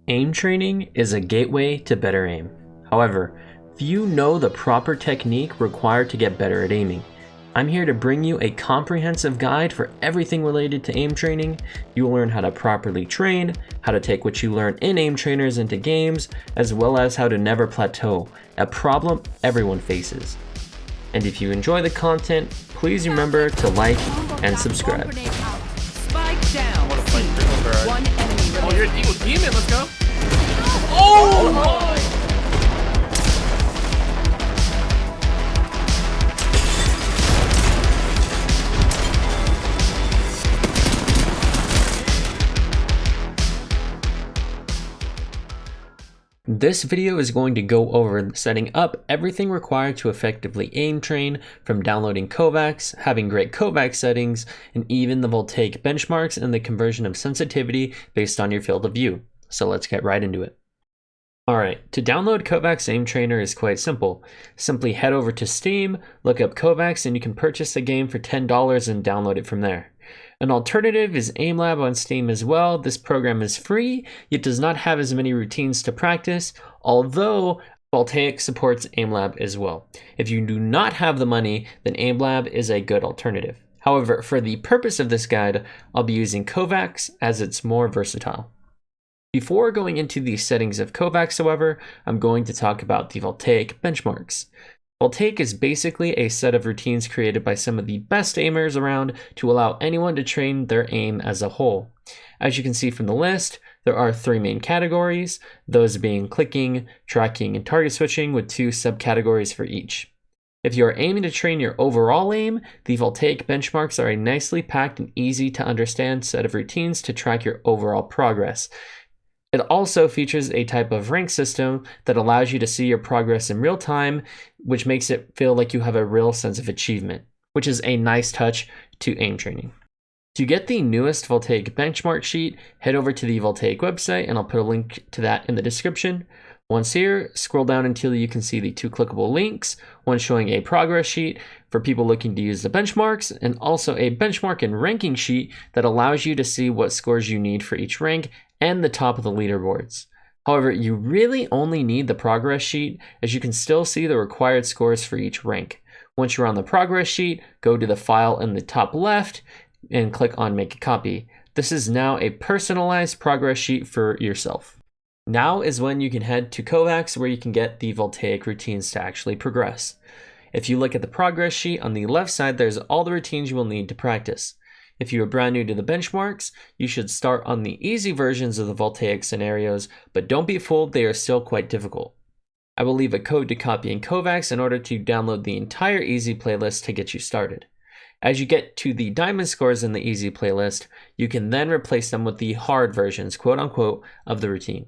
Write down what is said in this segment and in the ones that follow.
Aim training is a gateway to better aim. However, few know the proper technique required to get better at aiming. I'm here to bring you a comprehensive guide for everything related to aim training. You'll learn how to properly train, how to take what you learn in aim trainers into games, as well as how to never plateau, a problem everyone faces. And if you enjoy the content, please remember to like and subscribe. Spike down. One enemy. Oh, you're an evil demon. Let's go. Oh! This video is going to go over setting up everything required to effectively aim train, from downloading Kovaaks, having great Kovaak settings, and even the Voltaic benchmarks and the conversion of sensitivity based on your field of view. So let's get right into it. Alright, to download Kovaak's Aim Trainer is quite simple. Simply head over to Steam, look up Kovaaks, and you can purchase the game for $10 and download it from there. An alternative is AimLab on Steam as well. This program is free, yet does not have as many routines to practice, although Voltaic supports AimLab as well. If you do not have the money, then AimLab is a good alternative. However, for the purpose of this guide, I'll be using Kovaaks as it's more versatile. Before going into the settings of Kovaaks, however, I'm going to talk about the Voltaic benchmarks. Voltaic is basically a set of routines created by some of the best aimers around to allow anyone to train their aim as a whole. As you can see from the list, there are three main categories, those being clicking, tracking, and target switching, with two subcategories for each. If you are aiming to train your overall aim, the Voltaic benchmarks are a nicely packed and easy to understand set of routines to track your overall progress. It also features a type of rank system that allows you to see your progress in real time, which makes it feel like you have a real sense of achievement, which is a nice touch to aim training. To get the newest Voltaic benchmark sheet, head over to the Voltaic website, and I'll put a link to that in the description. Once here, scroll down until you can see the two clickable links, one showing a progress sheet for people looking to use the benchmarks, and also a benchmark and ranking sheet that allows you to see what scores you need for each rank and the top of the leaderboards. However, you really only need the progress sheet, as you can still see the required scores for each rank. Once you're on the progress sheet, go to the file in the top left and click on Make a Copy. This is now a personalized progress sheet for yourself. Now is when you can head to Kovaaks, where you can get the Voltaic routines to actually progress. If you look at the progress sheet on the left side, there's all the routines you will need to practice. If you are brand new to the benchmarks, you should start on the easy versions of the Voltaic scenarios, but don't be fooled, they are still quite difficult. I will leave a code to copy in Kovaaks in order to download the entire easy playlist to get you started. As you get to the diamond scores in the easy playlist, you can then replace them with the hard versions, quote unquote, of the routine.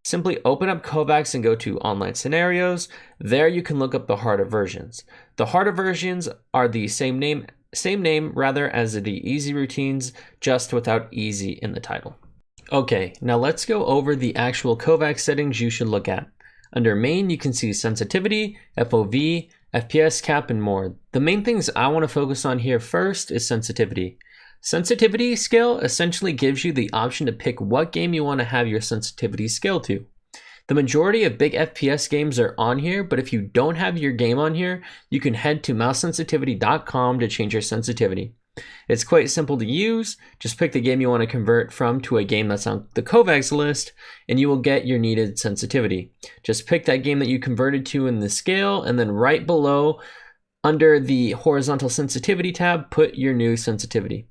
Simply open up Kovaaks and go to Online Scenarios. There you can look up the harder versions. The harder versions are the same name as the easy routines, just without easy in the title. Okay, now let's go over the actual Kovaak settings you should look at. Under main, you can see sensitivity, FOV, FPS cap, and more. The main things I want to focus on here first is sensitivity. Sensitivity scale essentially gives you the option to pick what game you want to have your sensitivity scale to. The majority of big FPS games are on here, but if you don't have your game on here, you can head to mousesensitivity.com to change your sensitivity. It's quite simple to use. Just pick the game you want to convert from to a game that's on the Kovaaks list, and you will get your needed sensitivity. Just pick that game that you converted to in the scale, and then right below, under the horizontal sensitivity tab, put your new sensitivity.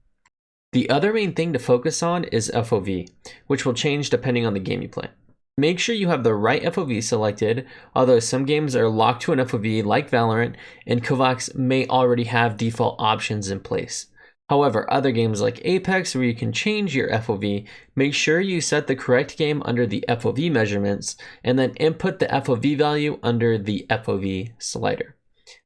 The other main thing to focus on is FOV, which will change depending on the game you play. Make sure you have the right FOV selected, although some games are locked to an FOV like Valorant, and Kovaaks may already have default options in place. However, other games like Apex, where you can change your FOV, make sure you set the correct game under the FOV measurements, and then input the FOV value under the FOV slider.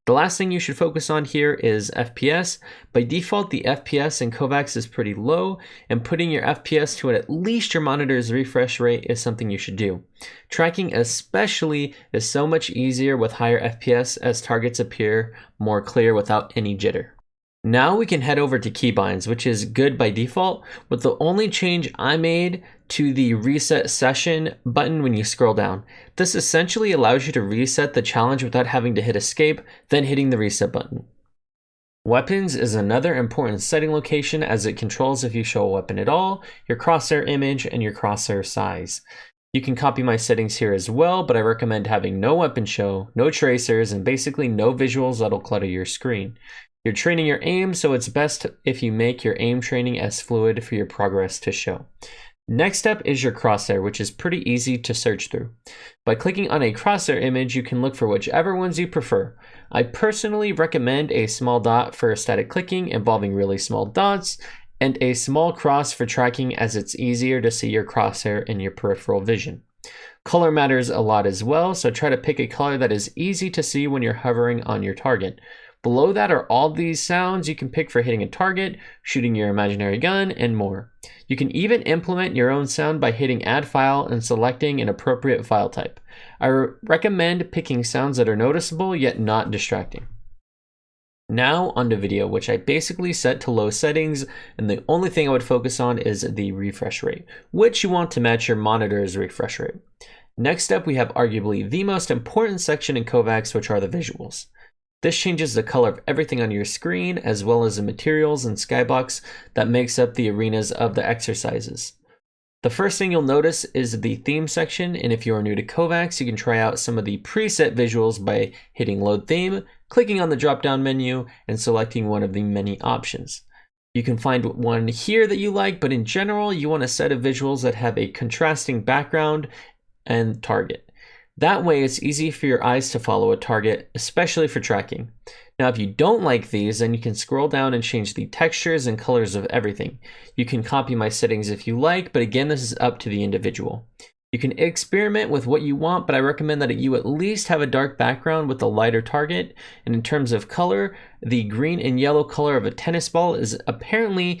The last thing you should focus on here is FPS. By default, the FPS in Kovaaks is pretty low, and putting your FPS to at least your monitor's refresh rate is something you should do. Tracking especially is so much easier with higher FPS, as targets appear more clear without any jitter. Now we can head over to keybinds, which is good by default, but the only change I made to the reset session button when you scroll down. This essentially allows you to reset the challenge without having to hit escape, then hitting the reset button. Weapons is another important setting location as it controls if you show a weapon at all, your crosshair image, and your crosshair size. You can copy my settings here as well, but I recommend having no weapon show, no tracers, and basically no visuals that'll clutter your screen. You're training your aim, so it's best if you make your aim training as fluid for your progress to show. Next up is your crosshair, which is pretty easy to search through. By clicking on a crosshair image, you can look for whichever ones you prefer. I personally recommend a small dot for static clicking involving really small dots, and a small cross for tracking as it's easier to see your crosshair in your peripheral vision. Color matters a lot as well, so try to pick a color that is easy to see when you're hovering on your target. Below that are all these sounds you can pick for hitting a target, shooting your imaginary gun, and more. You can even implement your own sound by hitting add file and selecting an appropriate file type. I recommend picking sounds that are noticeable yet not distracting. Now onto video, which I basically set to low settings, and the only thing I would focus on is the refresh rate, which you want to match your monitor's refresh rate. Next up, we have arguably the most important section in Kovaaks, which are the visuals. This changes the color of everything on your screen, as well as the materials and skybox that makes up the arenas of the exercises. The first thing you'll notice is the theme section, and if you are new to Kovaaks, you can try out some of the preset visuals by hitting load theme, clicking on the drop-down menu, and selecting one of the many options. You can find one here that you like, but in general, you want a set of visuals that have a contrasting background and target. That way, it's easy for your eyes to follow a target, especially for tracking. Now, if you don't like these, then you can scroll down and change the textures and colors of everything. You can copy my settings if you like, but again, this is up to the individual. You can experiment with what you want, but I recommend that you at least have a dark background with a lighter target. And in terms of color, the green and yellow color of a tennis ball is apparently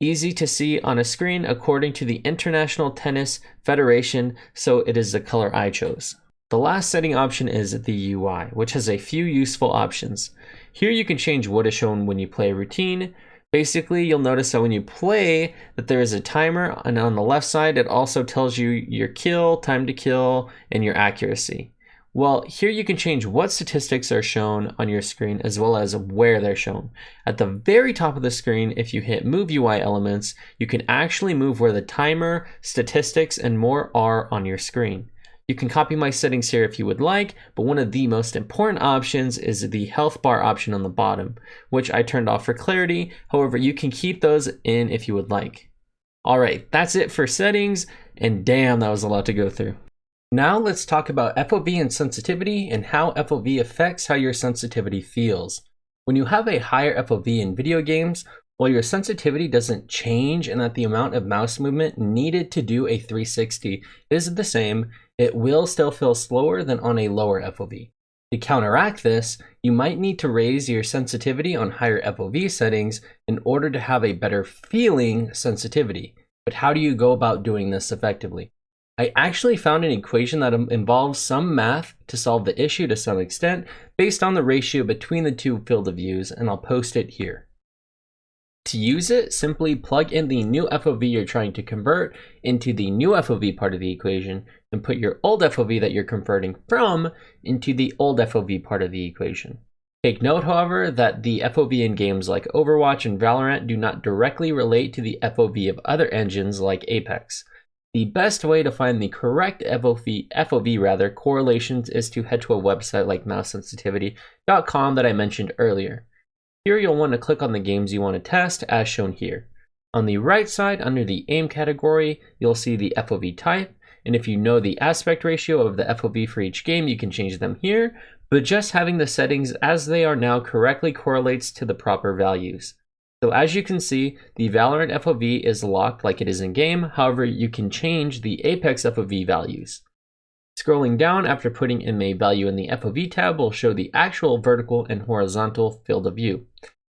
easy to see on a screen according to the International Tennis Federation, so it is the color I chose. The last setting option is the UI, which has a few useful options. Here you can change what is shown when you play a routine. Basically, you'll notice that when you play that there is a timer, and on the left side it also tells you your kill, time to kill, and your accuracy. Well, here you can change what statistics are shown on your screen as well as where they're shown. At the very top of the screen, if you hit Move UI Elements, you can actually move where the timer, statistics, and more are on your screen. You can copy my settings here if you would like, but one of the most important options is the health bar option on the bottom, which I turned off for clarity. However, you can keep those in if you would like. All right, that's it for settings, and damn, that was a lot to go through. Now let's talk about FOV and sensitivity and how FOV affects how your sensitivity feels. When you have a higher FOV in video games, while your sensitivity doesn't change and that the amount of mouse movement needed to do a 360 is the same, it will still feel slower than on a lower FOV. To counteract this, you might need to raise your sensitivity on higher FOV settings in order to have a better feeling sensitivity. But how do you go about doing this effectively? I actually found an equation that involves some math to solve the issue to some extent based on the ratio between the two field of views, and I'll post it here. To use it, simply plug in the new FOV you're trying to convert into the new FOV part of the equation and put your old FOV that you're converting from into the old FOV part of the equation. Take note, however, that the FOV in games like Overwatch and Valorant do not directly relate to the FOV of other engines like Apex. The best way to find the correct FOV correlations is to head to a website like mousesensitivity.com that I mentioned earlier. Here you'll want to click on the games you want to test as shown here. On the right side under the aim category, you'll see the FOV type, and if you know the aspect ratio of the FOV for each game, you can change them here, but just having the settings as they are now correctly correlates to the proper values. So as you can see, the Valorant FOV is locked like it is in game, however you can change the Apex FOV values. Scrolling down after putting in a value in the FOV tab will show the actual vertical and horizontal field of view.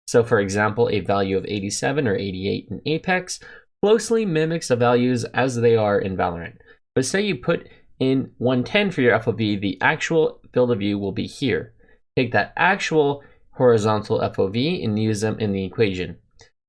So for example, a value of 87 or 88 in Apex closely mimics the values as they are in Valorant. But say you put in 110 for your FOV, the actual field of view will be here. Take that actual horizontal FOV and use them in the equation.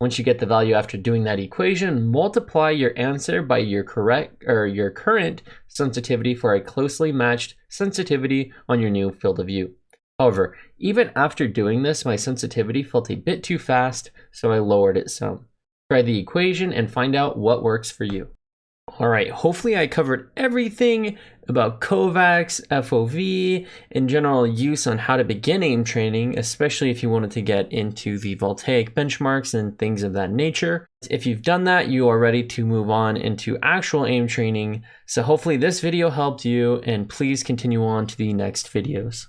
Once you get the value after doing that equation, multiply your answer by your current sensitivity for a closely matched sensitivity on your new field of view. However, even after doing this, my sensitivity felt a bit too fast, so I lowered it some. Try the equation and find out what works for you. All right, hopefully I covered everything about Kovaak's, FOV, and general use on how to begin aim training, especially if you wanted to get into the Voltaic benchmarks and things of that nature. If you've done that, you are ready to move on into actual aim training. So hopefully this video helped you, and please continue on to the next videos.